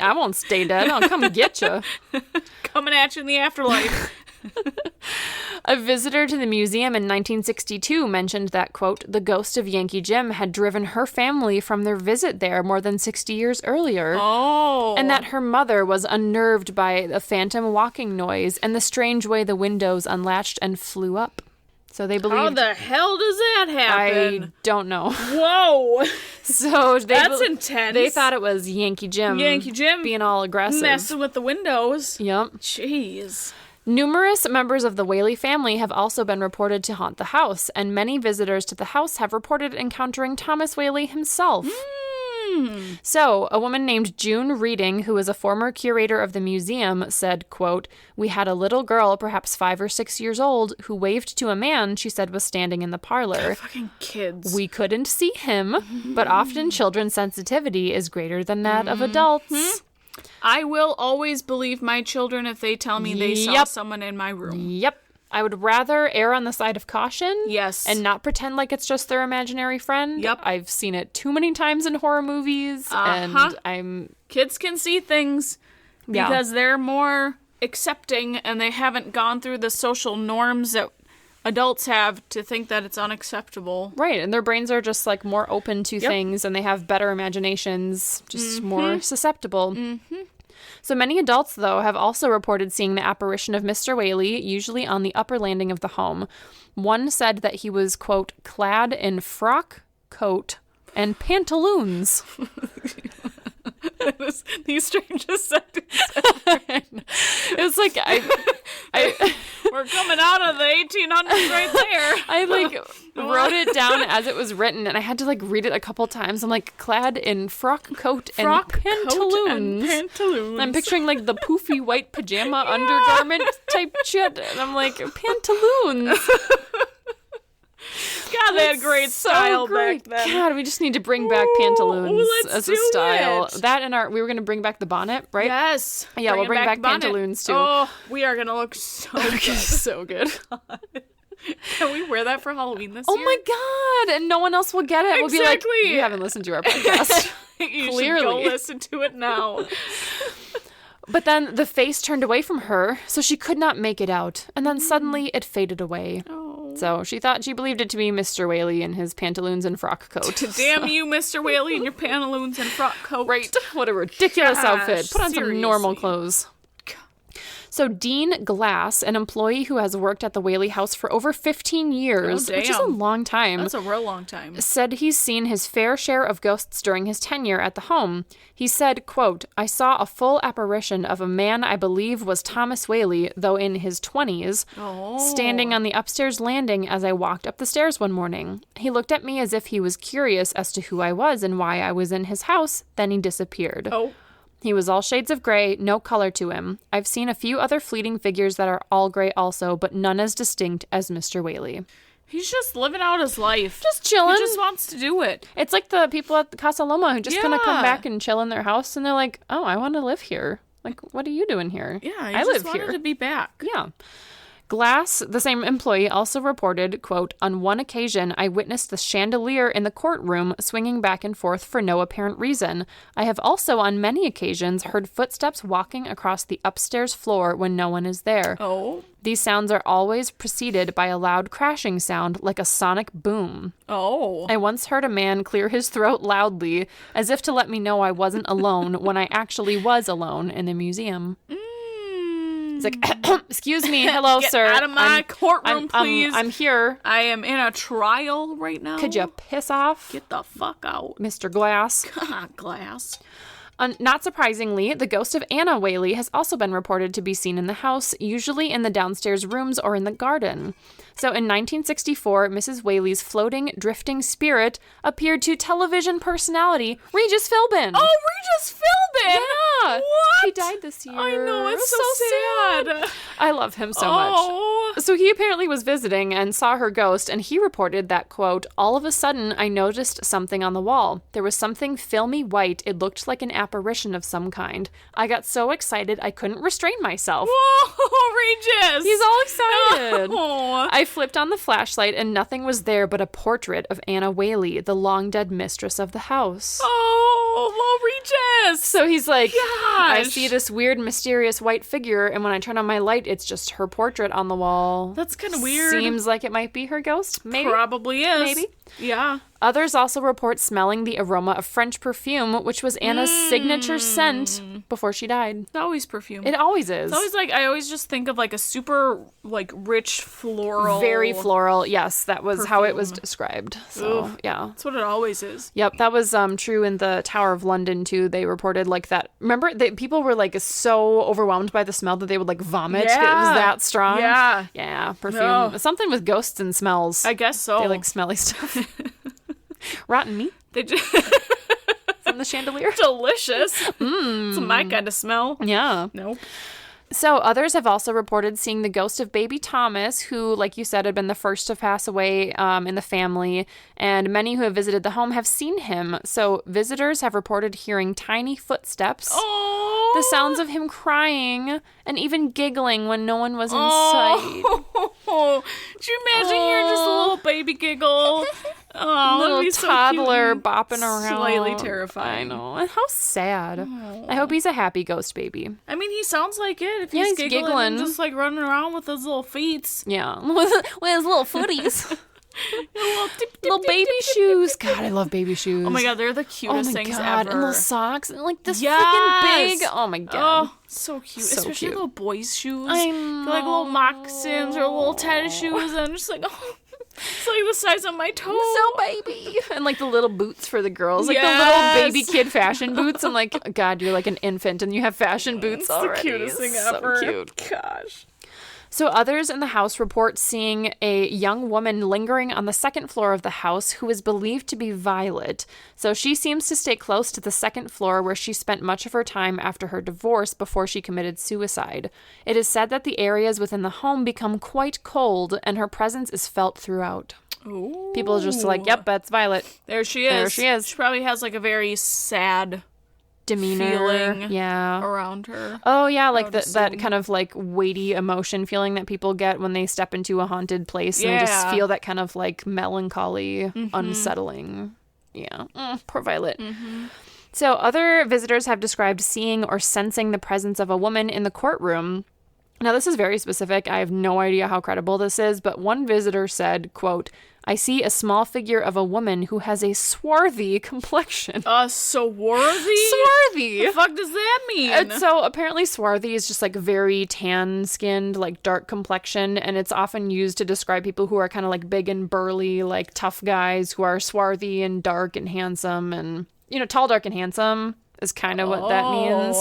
I won't stay dead. I'll come get you. Coming at you in the afterlife. A visitor to the museum in 1962 mentioned that, quote, the ghost of Yankee Jim had driven her family from their visit there more than 60 years earlier. Oh. And that her mother was unnerved by the phantom walking noise and the strange way the windows unlatched and flew up. So they believed... How the hell does that happen? I don't know. Whoa. So that's intense. They thought it was Yankee Jim. being all aggressive. Messing with the windows. Yep. Jeez. Numerous members of the Whaley family have also been reported to haunt the house, and many visitors to the house have reported encountering Thomas Whaley himself. So, a woman named June Reading, who is a former curator of the museum, said, quote, "We had a little girl, perhaps 5 or 6 years old, who waved to a man she said was standing in the parlor. Fucking kids. We couldn't see him, but often children's sensitivity is greater than that of adults." I will always believe my children if they tell me they saw someone in my room. Yep. I would rather err on the side of caution. Yes. And not pretend like it's just their imaginary friend. Yep. I've seen it too many times in horror movies. And Kids can see things because they're more accepting and they haven't gone through the social norms that adults have to think that it's unacceptable. Right. And their brains are just like more open to things and they have better imaginations, just more susceptible. So many adults, though, have also reported seeing the apparition of Mr. Whaley, usually on the upper landing of the home. One said that he was, quote, clad in frock, coat, and pantaloons. These strangest sentences. It was like, we're coming out of the 1800s right there. I wrote it down as it was written, and I had to read it a couple times. I'm like, clad in frock, coat, and pantaloons. I'm picturing the poofy white pajama undergarment type shit, and I'm like, pantaloons. God, they had great style back then. God, we just need to bring back pantaloons as a style. That and we were going to bring back the bonnet, right? Yes. Yeah, we'll bring back pantaloons too. Oh, we are going to look so good. So good. Can we wear that for Halloween this year? year? Oh my God. And no one else will get it. Exactly. We'll be like, you haven't listened to our podcast. You should go listen to it now. But then the face turned away from her, so she could not make it out. And then suddenly it faded away. Oh. So she believed it to be Mr. Whaley in his pantaloons and frock coat. Damn you, Mr. Whaley, in your pantaloons and frock coat. Right. What a ridiculous outfit. Put on some normal clothes. So Dean Glass, an employee who has worked at the Whaley House for over 15 years, which is a long time. That's a real long time. Said he's seen his fair share of ghosts during his tenure at the home. He said, quote, "I saw a full apparition of a man I believe was Thomas Whaley, though in his 20s, standing on the upstairs landing as I walked up the stairs one morning. He looked at me as if he was curious as to who I was and why I was in his house, then he disappeared." Oh. He was all shades of gray, no color to him. I've seen a few other fleeting figures that are all gray also, but none as distinct as Mr. Whaley. He's just living out his life. Just chilling. He just wants to do it. It's like the people at the Casa Loma who just kind of come back and chill in their house, and they're like, oh, I want to live here. Like, what are you doing here? Yeah, I just wanted to be back. Yeah. Glass, the same employee, also reported, quote, "On one occasion, I witnessed the chandelier in the courtroom swinging back and forth for no apparent reason. I have also on many occasions heard footsteps walking across the upstairs floor when no one is there. Oh. These sounds are always preceded by a loud crashing sound like a sonic boom. Oh. I once heard a man clear his throat loudly as if to let me know I wasn't alone when I actually was alone in the museum." It's like, excuse me, hello, Get sir. Get out of my courtroom, please. I'm here. I am in a trial right now. Could you piss off? Get the fuck out. Mr. Glass. God, Glass. Not surprisingly, the ghost of Anna Whaley has also been reported to be seen in the house, usually in the downstairs rooms or in the garden. So in 1964, Mrs. Whaley's floating, drifting spirit appeared to television personality Regis Philbin. Oh, Regis Philbin! Yeah. What? He died this year. I know, it's so sad. I love him so much. So he apparently was visiting and saw her ghost, and he reported that, quote, "All of a sudden, I noticed something on the wall. There was something filmy white. It looked like an apparition of some kind. I got so excited I couldn't restrain myself." Whoa, Regis! He's all excited. Oh. I flipped on the flashlight and nothing was there but a portrait of Anna Whaley, the long-dead mistress of the house. Oh, Regis! So he's like, Gosh. I see this weird, mysterious white figure, and when I turn on my light, it's just her portrait on the wall. That's kind of weird. Seems like it might be her ghost. Maybe. Probably is. Maybe. Yeah. Others also report smelling the aroma of French perfume, which was Anna's signature scent before she died. It's always perfume. It always is. It's always I always just think of a super rich floral. Very floral. Yes, that was how it was described. So, yeah. That's what it always is. Yep, that was true in the Tower of London too. They reported that. Remember, people were so overwhelmed by the smell that they would vomit. Yeah. It was that strong. Yeah. Yeah, perfume. No. Something with ghosts and smells. I guess so. They like smelly stuff. Rotten meat They just from the chandelier. delicious. It's my kind of smell. Yeah. Nope. So others have also reported seeing the ghost of baby Thomas, who, like you said, had been the first to pass away in the family, and many who have visited the home have seen him. So visitors have reported hearing tiny footsteps, the sounds of him crying, and even giggling when no one was in sight. Could you imagine hearing just a little baby giggle? Oh, Little that'd be so toddler cute and bopping around. Slightly terrifying. I know. And how sad. I hope he's a happy ghost baby. I mean, he sounds like it. If Yeah, he's he's giggling. giggling. And just running around with his little feet. Yeah. With his little footies. Little baby shoes. God, I love baby shoes. Oh my god, they're the cutest things ever. And little socks. And this Yes! freaking big. Oh my god. Oh, so cute. So Especially cute. little boys' shoes. I They're little moccasins or little tennis shoes. And I'm just oh, it's the size of my toe. So baby. And the little boots for the girls. The Yes! little baby kid fashion boots. I'm God, you're an infant and you have fashion boots It's already. the cutest thing So ever. cute. Gosh. So others in the house report seeing a young woman lingering on the second floor of the house who is believed to be Violet. So she seems to stay close to the second floor where she spent much of her time after her divorce before she committed suicide. It is said that the areas within the home become quite cold and her presence is felt throughout. Ooh. People are just yep, that's Violet. There she is. There she is. She probably has a very sad Demeanor. feeling Yeah. around her. Oh, yeah, that assume. kind of weighty emotion feeling that people get when they step into a haunted place and just Yeah. feel that kind of melancholy, unsettling. Yeah. Poor Violet. So other visitors have described seeing or sensing the presence of a woman in the courtroom. Now, this is very specific. I have no idea how credible this is, but one visitor said, quote, I see a small figure of a woman who has a swarthy complexion. Swarthy? Swarthy! The fuck does that mean? And so apparently swarthy is just very tan skinned, dark complexion, and it's often used to describe people who are kind of big and burly, tough guys who are swarthy and dark and handsome, and tall, dark, and handsome is kind of what that means.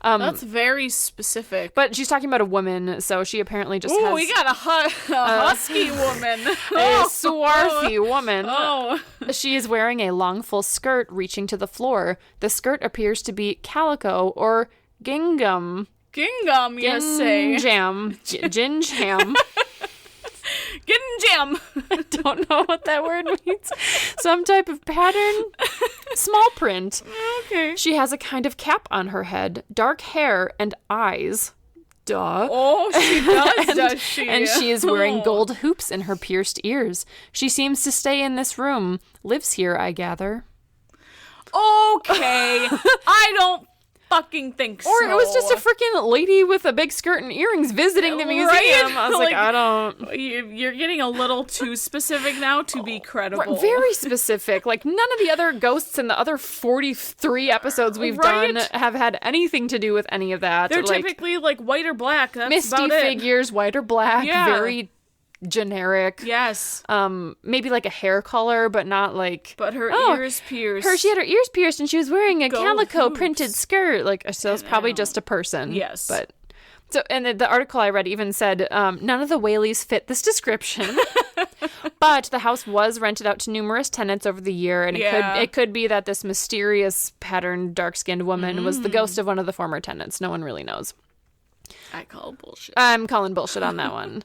That's very specific. But she's talking about a woman, so she apparently just Ooh, has we got a husky woman. a swarthy woman. Oh. She is wearing a long full skirt reaching to the floor. The skirt appears to be calico or gingham. Gingham, you say. Gingham. Gingham. I don't know what that word means. Some type of pattern. Small print. Okay. She has a kind of cap on her head, dark hair, and eyes. Duh. Oh, she does, does she? And she is wearing Oh. gold hoops in her pierced ears. She seems to stay in this room. Lives here, I gather. Okay. I don't fucking think so. Or it was just a freaking lady with a big skirt and earrings visiting the museum. Right? I was I don't... You're getting a little too specific now to be credible. Very specific. None of the other ghosts in the other 43 episodes we've done have had anything to do with any of that. They're typically white or black. That's misty about it. figures, white or black, Yeah. very generic. Yes. Maybe a hair color, but not But her ears pierced. She had her ears pierced and she was wearing a Gold calico hoops. printed skirt. So it's probably just a person. Yes. But so, and the article I read even said none of the Whaleys fit this description. But the house was rented out to numerous tenants over the year, and it could be that this mysterious patterned dark-skinned woman was the ghost of one of the former tenants. No one really knows. I call bullshit. I'm calling bullshit on that one.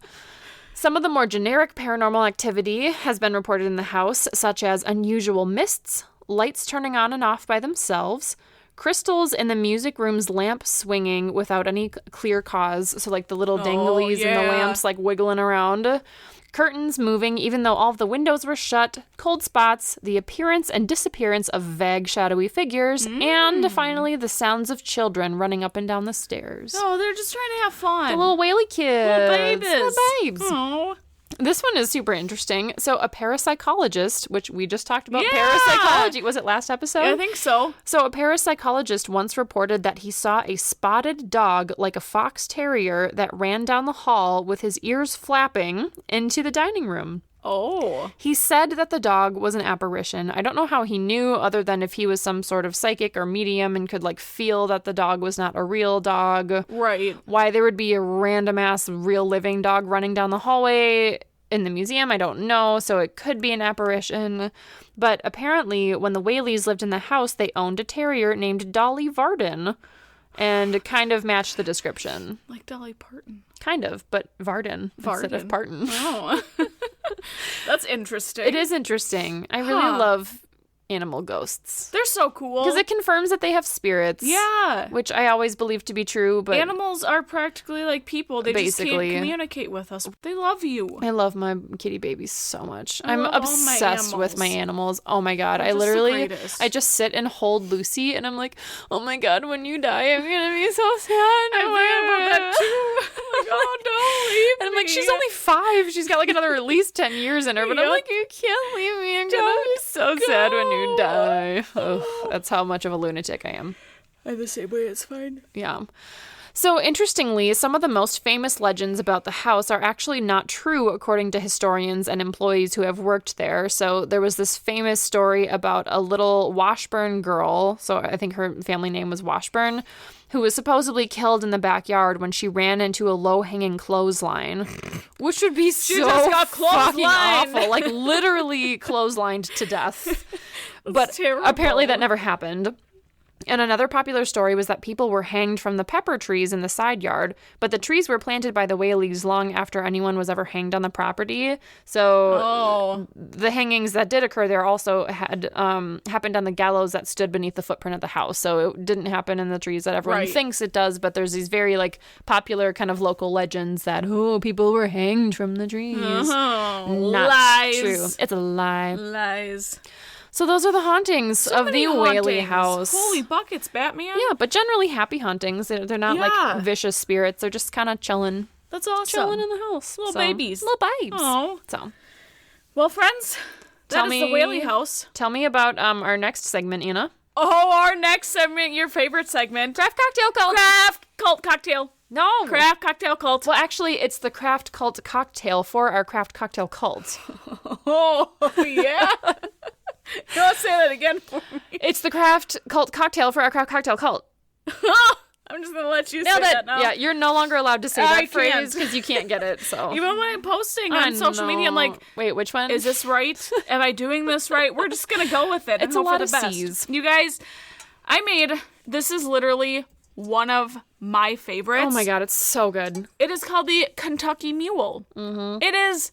Some of the more generic paranormal activity has been reported in the house, such as unusual mists, lights turning on and off by themselves, crystals in the music room's lamp swinging without any clear cause, so the little danglies in the lamps wiggling around, curtains moving even though all of the windows were shut, cold spots, the appearance and disappearance of vague shadowy figures, and finally the sounds of children running up and down the stairs. Oh, they're just trying to have fun. The little Whaley kids. Little babies. Little babes. Oh. This one is super interesting. So a parapsychologist, which we just talked about Yeah! parapsychology. Was it last episode? I think so. So a parapsychologist once reported that he saw a spotted dog like a fox terrier that ran down the hall with his ears flapping into the dining room. Oh. He said that the dog was an apparition. I don't know how he knew, other than if he was some sort of psychic or medium and could like feel that the dog was not a real dog. Right. Why there would be a random ass real living dog running down the hallway in the museum, I don't know. So it could be an apparition. But apparently when the Whaleys lived in the house, they owned a terrier named Dolly Varden and kind of matched the description. Like Dolly Parton. Kind of, but Varden instead of Parton. Oh. That's interesting. It is interesting. I really love animal ghosts. They're so cool. Because it confirms that they have spirits. Yeah. Which I always believe to be true, but animals are practically like people. They basically just can't communicate with us. They love you. I love my kitty babies so much. I'm love all obsessed my with my animals. Oh my God. They're I literally, just the greatest. I just sit and hold Lucy and I'm like, oh my God, when you die, I'm going to be so sad. I'm thinking about that too. Like, oh, don't leave And I'm like, me. she's only 5. She's got like another at least 10 years in her. But I'm Yep. like, you can't leave me. I'm going to be so sad when you die. Oh, that's how much of a lunatic I am. I'm the same way. It's fine. Yeah. So interestingly, some of the most famous legends about the house are actually not true according to historians and employees who have worked there. So there was this famous story about a little Washburn girl, so I think her family name was Washburn, who was supposedly killed in the backyard when she ran into a low-hanging clothesline, which would be so just got fucking clotheslined. awful. Like literally clotheslined to death. But terrible. apparently that never happened. And another popular story was that people were hanged from the pepper trees in the side yard, but the trees were planted by the Whaleys long after anyone was ever hanged on the property. So the hangings that did occur there also had happened on the gallows that stood beneath the footprint of the house. So it didn't happen in the trees that everyone thinks it does, but there's these very like popular kind of local legends that, people were hanged from the trees. Not Lies. true. It's a lie. Lies. So those are the hauntings of the Whaley House. Holy buckets, Batman. Yeah, but generally happy hauntings. They're not like vicious spirits. They're just kind of chilling. That's awesome. Chilling in the house. Little babies. Little babes. Oh. So, Well, friends, that is the Whaley House. Tell me about our next segment, Anna. Oh, our next segment, your favorite segment. Craft Cocktail Cult. Craft Cult Cocktail. No. Craft Cocktail Cult. Well, actually, it's the Craft Cult Cocktail for our Craft Cocktail Cult. Oh, yeah. Go say that again for me. It's the Craft Cult Cocktail for our Craft Cocktail Cult. I'm just going to let you Nailed say it. that now. Yeah, you're no longer allowed to say I that phrase can't. because you can't get it. So Even when I'm posting I on social media, I'm like, wait, which one? is this right? Am I doing this right? We're just going to go with it and It's a hope lot for of the best. C's. You guys, this is literally one of my favorites. Oh my God, it's so good. It is called the Kentucky Mule. Mm-hmm. It is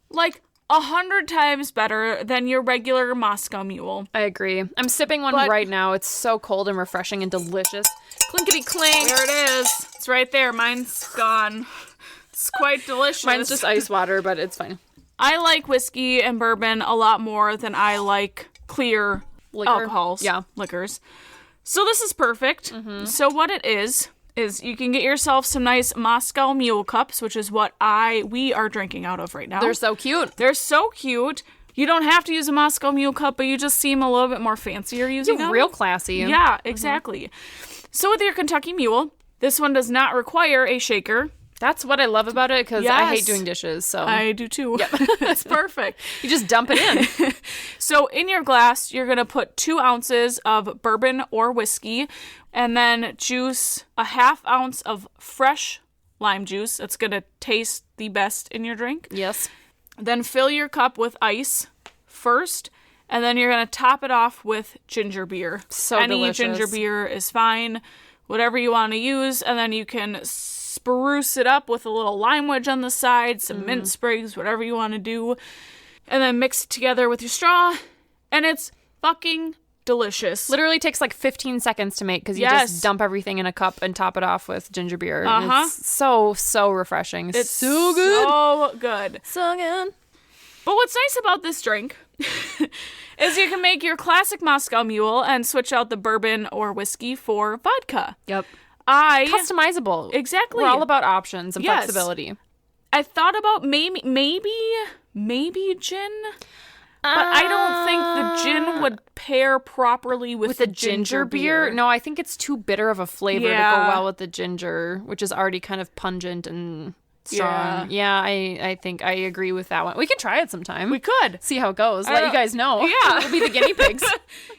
like 100 times better than your regular Moscow Mule. I agree. I'm sipping one right now. It's so cold and refreshing and delicious. Clinkety clink. There it is. It's right there. Mine's gone. It's quite delicious. Mine's just ice water, but it's fine. I like whiskey and bourbon a lot more than I like clear alcohols. Yeah. Liquors. So this is perfect. Mm-hmm. So what it is you can get yourself some nice Moscow Mule cups, which is what we are drinking out of right now. They're so cute. They're so cute. You don't have to use a Moscow Mule cup, but you just seem a little bit more fancier using them. Real classy. Yeah, exactly. Mm-hmm. So with your Kentucky Mule, this one does not require a shaker. That's what I love about it, because I hate doing dishes. So I do too. Yep. It's perfect. You just dump it in. So in your glass, you're going to put 2 ounces of bourbon or whiskey, and then juice a half ounce of fresh lime juice. It's going to taste the best in your drink. Yes. Then fill your cup with ice first, and then you're going to top it off with ginger beer. So Any delicious. ginger beer is fine, whatever you want to use, and then you can spruce it up with a little lime wedge on the side, some mint sprigs, whatever you want to do, and then mix it together with your straw, and it's fucking delicious. Literally takes like 15 seconds to make, because you just dump everything in a cup and top it off with ginger beer. It's so refreshing. It's so good. So good. So good. But what's nice about this drink is you can make your classic Moscow Mule and switch out the bourbon or whiskey for vodka. Yep. I Customizable. Exactly. We're all about options and flexibility. I thought about maybe gin. But I don't think the gin would pair properly with the ginger beer. No, I think it's too bitter of a flavor to go well with the ginger, which is already kind of pungent and strong. Yeah, I think I agree with that one. We can try it sometime. We could. See how it goes. Let you guys know. Yeah. We'll be the guinea pigs.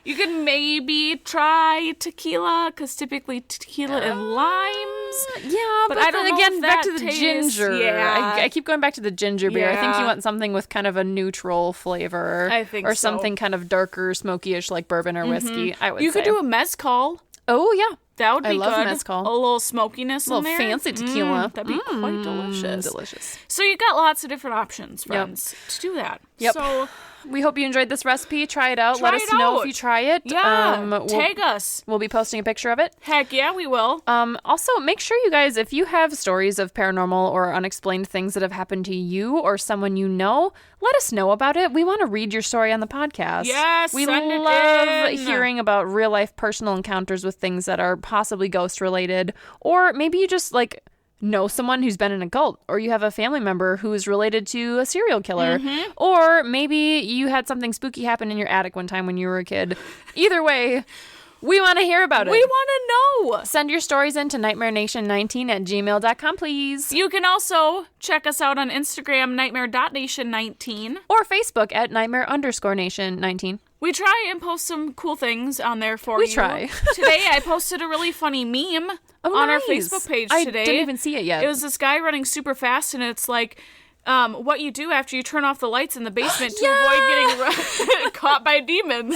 You could maybe try tequila, because typically tequila and limes. Yeah, but I don't know again, back to the ginger. Yeah. I keep going back to the ginger beer. I think you want something with kind of a neutral flavor. I think or something kind of darker, smoky-ish like bourbon or whiskey, I would say. You could do a mezcal. Oh, yeah. That would be good. I love mezcal. A little smokiness in there. A little fancy tequila. That'd be quite delicious. Delicious. So you got lots of different options, friends, to do that. Yep. So we hope you enjoyed this recipe. Try it out. Let us know if you try it. Yeah. Tag us. We'll be posting a picture of it. Heck yeah, we will. Also, make sure you guys, if you have stories of paranormal or unexplained things that have happened to you or someone you know, let us know about it. We want to read your story on the podcast. Yes, we send it love in. hearing about real life personal encounters with things that are possibly ghost related, or maybe you just like know someone who's been in a cult, or you have a family member who is related to a serial killer, or maybe you had something spooky happen in your attic one time when you were a kid. Either way, we want to hear about it. We want to know. Send your stories in to nightmarenation19@gmail.com, please. You can also check us out on Instagram, nightmare.nation19. Or Facebook at nightmare_nation19. We try and post some cool things on there for you. We try. Today, I posted a really funny meme on our Facebook page today. I didn't even see it yet. It was this guy running super fast, and it's like, what you do after you turn off the lights in the basement to avoid getting caught by demons.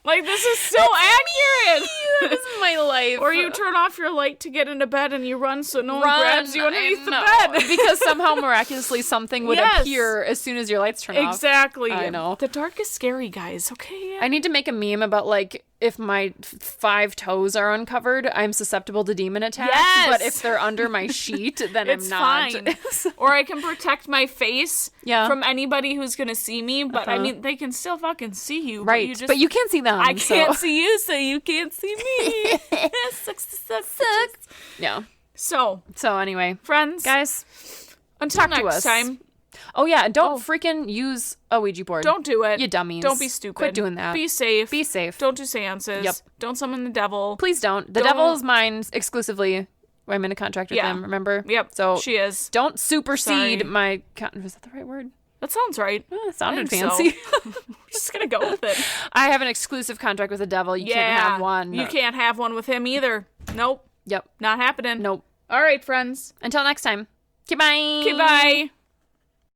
Like, this is so accurate. This is my life. Or you turn off your light to get into bed and you run so no one grabs you underneath the bed. Because somehow miraculously something would appear as soon as your lights turn off. Exactly. I know. The dark is scary, guys, okay? I need to make a meme about, like, if my 5 toes are uncovered, I'm susceptible to demon attacks. Yes! But if they're under my sheet, then it's I'm not. Fine. Or I can protect my face from anybody who's going to see me. But, I mean, they can still fucking see you. Right. But you can't see them. I can't see you, so you can't see me. Sucks. Yeah. So anyway. Friends. Guys. Until next time. Oh, yeah. And don't freaking use a Ouija board. Don't do it. You dummies. Don't be stupid. Quit doing that. Be safe. Be safe. Don't do seances. Yep. Don't summon the devil. Please don't. The devil is mine exclusively. I'm in a contract with them, remember? Yep. So she is. Don't supersede my... Was that the right word? That sounds right. It sounded fancy. So. We're just going to go with it. I have an exclusive contract with the devil. You can't have one. You can't have one with him either. Nope. Yep. Not happening. Nope. All right, friends. Until next time. Okay, bye. Okay, bye.